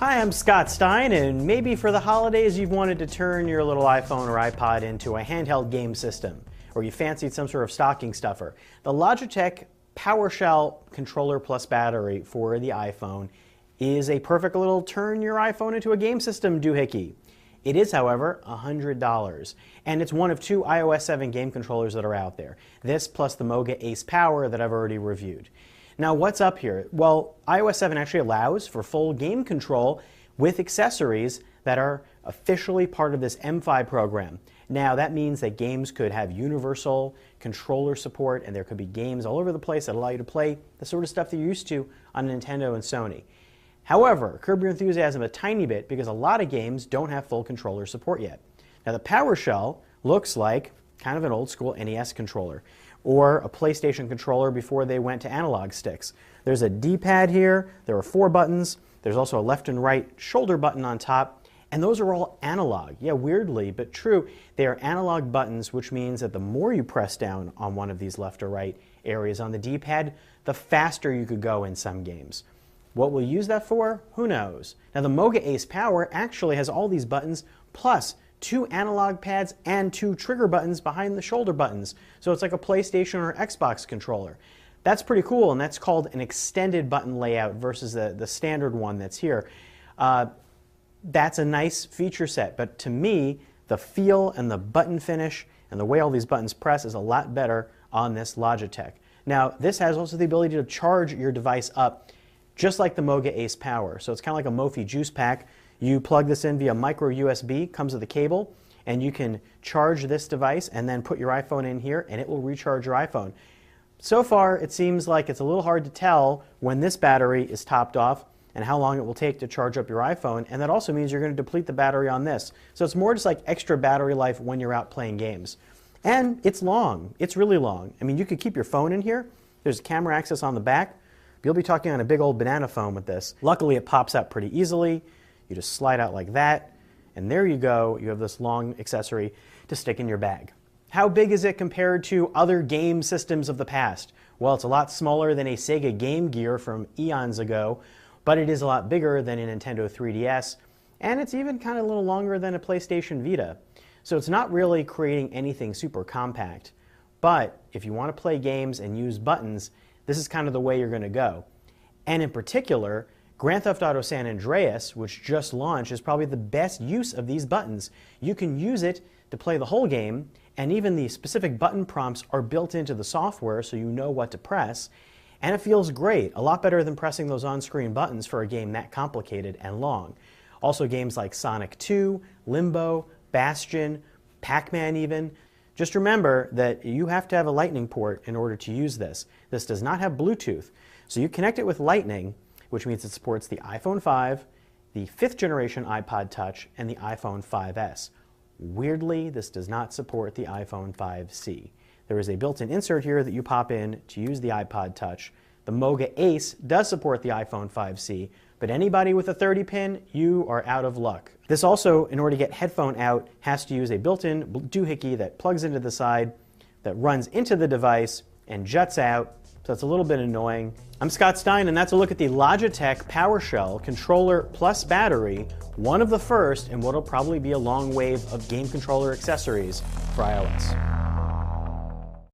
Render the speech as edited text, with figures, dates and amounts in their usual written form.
Hi, I'm Scott Stein, and maybe for the holidays you've wanted to turn your little iPhone or iPod into a handheld game system, or you fancied some sort of stocking stuffer. The Logitech PowerShell Controller plus Battery for the iPhone is a perfect little turn your iPhone into a game system doohickey. It is, however, $100, and it's one of two iOS 7 game controllers that are out there. This plus the Moga Ace Power that I've already reviewed. Now, what's up here? Well, iOS 7 actually allows for full game control with accessories that are officially part of this M5 program. Now, that means that games could have universal controller support, and there could be games all over the place that allow you to play the sort of stuff that you're used to on Nintendo and Sony. However, curb your enthusiasm a tiny bit because a lot of games don't have full controller support yet. Now, the PowerShell looks like kind of an old school NES controller or a PlayStation controller before they went to analog sticks. There's a D-pad here, there are 4 buttons, there's also a left and right shoulder button on top, and those are all analog. Yeah, weirdly, but true, they are analog buttons, which means that the more you press down on one of these left or right areas on the D-pad, the faster you could go in some games. What we'll use that for? Who knows? Now, the Moga Ace Power actually has all these buttons, plus 2 analog pads and 2 trigger buttons behind the shoulder buttons. So it's like a PlayStation or Xbox controller. That's pretty cool, and that's called an extended button layout versus the standard one that's here. That's a nice feature set, but to me, the feel and the button finish and the way all these buttons press is a lot better on this Logitech. Now, this has also the ability to charge your device up just like the Moga Ace Power. So it's kind of like a Mophie juice pack. You plug this in via micro USB, comes with a cable, and you can charge this device and then put your iPhone in here and it will recharge your iPhone. So far, it seems like it's a little hard to tell when this battery is topped off and how long it will take to charge up your iPhone, and that also means you're going to deplete the battery on this. So it's more just like extra battery life when you're out playing games. And it's long. It's really long. I mean, you could keep your phone in here. There's camera access on the back. You'll be talking on a big old banana phone with this. Luckily, it pops out pretty easily. You just slide out like that, and there you go. You have this long accessory to stick in your bag. How big is it compared to other game systems of the past? Well, it's a lot smaller than a Sega Game Gear from eons ago, but it is a lot bigger than a Nintendo 3DS, and it's even kind of a little longer than a PlayStation Vita. So it's not really creating anything super compact, but if you want to play games and use buttons, this is kind of the way you're going to go. And in particular, Grand Theft Auto San Andreas, which just launched, is probably the best use of these buttons. You can use it to play the whole game, and even the specific button prompts are built into the software so you know what to press, and it feels great, a lot better than pressing those on-screen buttons for a game that complicated and long. Also games like Sonic 2, Limbo, Bastion, Pac-Man even. Just remember that you have to have a Lightning port in order to use this. This does not have Bluetooth, so you connect it with Lightning, which means it supports the iPhone 5, the 5th generation iPod Touch, and the iPhone 5S. Weirdly, this does not support the iPhone 5C. There is a built-in insert here that you pop in to use the iPod Touch. The Moga Ace does support the iPhone 5C, but anybody with a 30-pin, you are out of luck. This also, in order to get headphone out, has to use a built-in doohickey that plugs into the side, that runs into the device, and juts out. So it's a little bit annoying. I'm Scott Stein, and that's a look at the Logitech PowerShell Controller plus Battery, one of the first in what will probably be a long wave of game controller accessories for iOS.